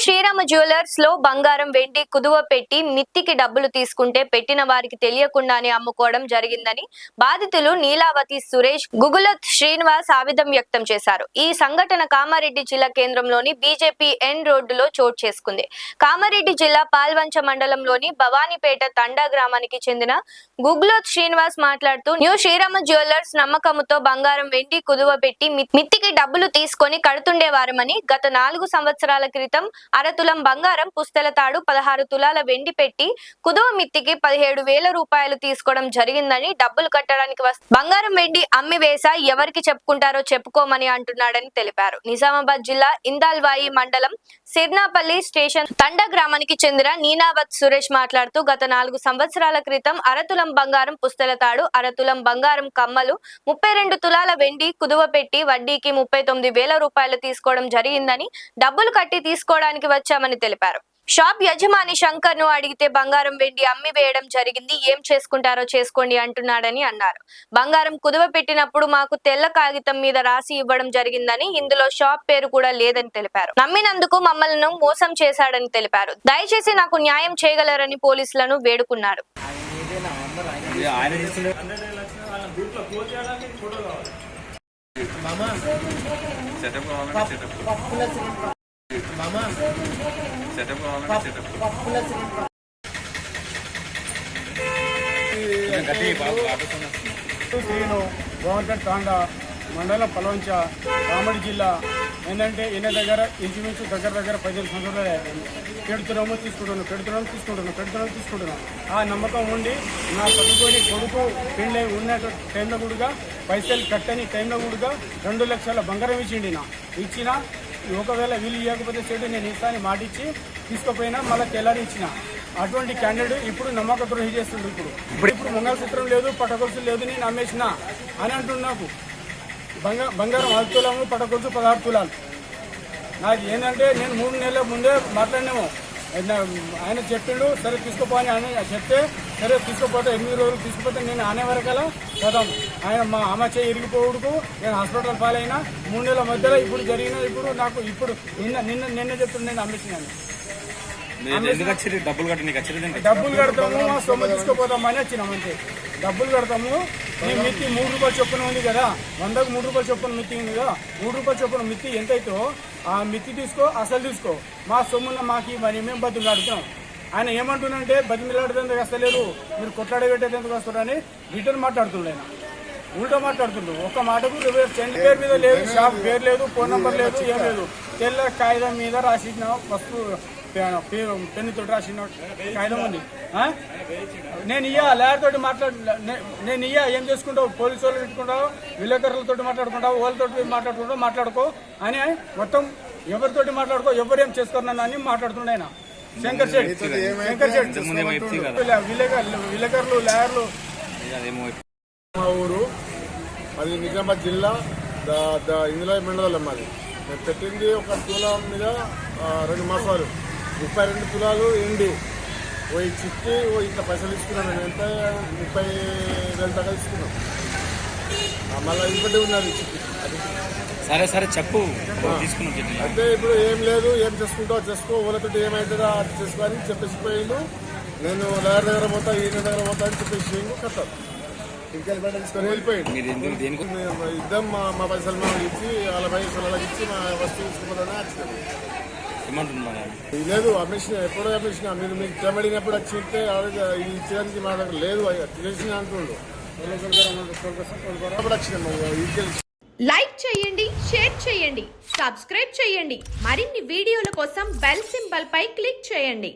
Srirama jewellers లో బంగారం వెండి కుదువ పెట్టి మిత్తికి డబ్బులు తీసుకుంటే పెట్టిన వారికి తెలియకుండానే అమ్ముకోవడం జరిగిందని బాధితులు నీలావతి సురేష్, గుగులత్ శ్రీనివాస్ ఆవేదన వ్యక్తం చేశారు. ఈ సంఘటన కామారెడ్డి జిల్లా కేంద్రంలోని బీజేపీ ఎన్ రోడ్డులో చోటు చేసుకుంది. కామారెడ్డి జిల్లా పాల్వంచ మండలంలోని భవానీపేట తండా గ్రామానికి చెందిన గుగులత్ శ్రీనివాస్ మాట్లాడుతూ న్యూ శ్రీరామ జ్యువెలర్స్ నమ్మకంతో బంగారం వెండి కుదువ పెట్టి మిత్తికి డబ్బులు తీసుకొని కడుతుండేవారమని, గత 4 సంవత్సరాల క్రితం అరతులం బంగారం, పుస్తెల తాడు, 16 తులాల వెండి పెట్టి కుదువ మిత్తికి 17,000 రూపాయలు తీసుకోవడం జరిగిందని, డబ్బులు కట్టడానికి బంగారం వెండి అమ్మి వేసా ఎవరికి చెప్పుకుంటారో చెప్పుకోమని అంటున్నాడని తెలిపారు. నిజామాబాద్ జిల్లా ఇందాల్వాయి మండలం సిర్నాపల్లి స్టేషన్ తండా గ్రామానికి చెందిన నీనావత్ సురేష్ మాట్లాడుతూ గత 4 సంవత్సరాల క్రితం అరతులం బంగారం, పుస్తెల తాడు, అరతులం బంగారం కమ్మలు, 32 తులాల వెండి కుదువ పెట్టి వడ్డీకి 39,000 రూపాయలు తీసుకోవడం జరిగిందని, డబ్బులు కట్టి తీసుకోవడానికి వచ్చామని తెలిపారు. షాప్ యజమాని శంకర్ ను అడిగితే బంగారం వెండి అమ్మి వేయడం జరిగింది, ఏం చేసుకుంటారో చేసుకోండి అంటున్నాడని అన్నారు. బంగారం కుదువ పెట్టినప్పుడు మాకు తెల్ల కాగితం మీద రాసి ఇవ్వడం జరిగిందని, ఇందులో షాప్ పేరు కూడా లేదని తెలిపారు. నమ్మినందుకు మమ్మల్ని మోసం చేశాడని తెలిపారు. దయచేసి నాకు న్యాయం చేయగలరని పోలీసులను వేడుకున్నాడు. తాండా మండలం పలవంచ కామారెడ్డి జిల్లా. ఏంటంటే ఈయన దగ్గర ఇంచుమించు దగ్గర 15 సంవత్సరాలు పెడుతున్నాము తీసుకుంటున్నాం. ఆ నమ్మకం ఉండి నా కొడుకు పెళ్ళి ఉన్న టైంలో కూడా పైసలు కట్టని టైంలో కూడా 2 లక్షల బంగారం ఇచ్చిన ఒకవేళ వీళ్ళు ఇవ్వకపోతే చెడు నేను ఇస్తాను మాటిచ్చి తీసుకుపోయినా మళ్ళీ తెల్లారి ఇచ్చిన. అటువంటి క్యాండిడేట్ ఇప్పుడు నమ్మక ద్రోహి చేస్తుండ్రు. ఇప్పుడు మంగళసూత్రం లేదు, పటగొలుసు లేదు, నేను అమ్మేసిన అని అంటున్నాకు. బంగారం 10 తులాము, పటగొలుసు 16 తులాలు. నాకు ఏంటంటే నేను 3 నెలల ముందే మాట్లాడినాము. ఆయన చెప్పిండు సరే తీసుకుపోని అని చెప్తే సరే తీసుకుపోతే 8 రోజులు తీసుకుపోతే నేను అనే వరకలా కదా ఆయన మా అమ్మ చేయి ఇరిగిపోవుడుకు నేను హాస్పిటల్ పాలైనా. 3 నెలల మధ్యలో ఇప్పుడు జరిగిన నాకు నిన్న చెప్తున్నా నేను అమ్మేసినాను. డబ్బులు కడతాము, మా సొమ్ము తీసుకుపోతామని వచ్చినాం అంతే. డబ్బులు కడతాము, ఈ మిత్తి 3 రూపాయల చొప్పున ఉంది కదా, 100కు 3 రూపాయల చొప్పున మిత్తి ఉంది కదా, 3 రూపాయల చొప్పున మిత్తి ఎంతైతే ఆ మిత్తి తీసుకో, అసలు తీసుకో, మా సొమ్మున మాకు మరి మేము బతులు అడుగుతున్నాం. ఆయన ఏమంటున్నంటే బతిమిలాడేందుకు వస్తలేరు, మీరు కొట్లాడబెట్టేందుకు వస్తారని రిటర్న్ మాట్లాడుతుండే. ఆయన ఉల్టా మాట్లాడుతుండ్రు. ఒక మాటకు చెండి పేరు మీద లేదు, షాప్ పేరు లేదు, ఫోన్ నెంబర్ లేదు, ఏం లేదు. తెల్ల కాగితం మీద రాసిన వస్తువు పెన్నుతో రాసిన కాగితం ఉంది. నేను లాయర్ తోటి నేను ఏం చేసుకుంటావు, పోలీసు వాళ్ళు పెట్టుకుంటావు, విలేకరులతో మాట్లాడుకుంటావు, వాళ్ళతో మాట్లాడుకో అని మొత్తం ఎవరితోటి మాట్లాడుకో, ఎవరు ఏం చేసుకోరు అని మాట్లాడుతుండే ఆయన. శంకర్ శెట్టి విలేకరులు లాయర్లు. మా ఊరు అది నిజామాబాద్ జిల్లా ఇందులో మండలం. మాది మేము పెట్టింది ఒక తులం మీద 2 మాసాలు 32 తులాలు ఎండి చిట్టి ఇంత పైసలు తీసుకున్నాను. నేను ఎంత 30,000 దాకా తీసుకున్నాం. మళ్ళీ ఇంకోటి ఉన్నది చిట్టి. సరే చెప్పు. అయితే ఇప్పుడు ఏం లేదు, ఏం చేసుకుంటావు చేసుకో, వాళ్ళతో ఏమైతుందో అది చేసుకో అని చెప్పేసిపోయిండు. నేను లాయర్ దగ్గర పోతా, ఈయన దగ్గర పోతా అని చెప్పేసి కట్టాను. ఇంకెళ్ళి బయట తీసుకొని వెళ్ళిపోయింది. ఇద్దాం మా పైసలు మేము ఇచ్చి వాళ్ళ పైసలు అలాగ ఇచ్చి మా వస్తువు తీసుకుపోతానే వచ్చింది. లేదు అమ్మేసిన, ఎప్పుడో అమ్మేసిన. మీరు మీకు తెమడినప్పుడు వచ్చి ఇస్తే ఇది ఇచ్చడానికి మా దగ్గర లేదు, తెలిసిన అంటుండు. లైక్ చేయండి, షేర్ చేయండి, సబ్స్క్రైబ్ చేయండి. మరిన్ని వీడియోల కోసం బెల్ సింబల్ పై క్లిక్ చేయండి.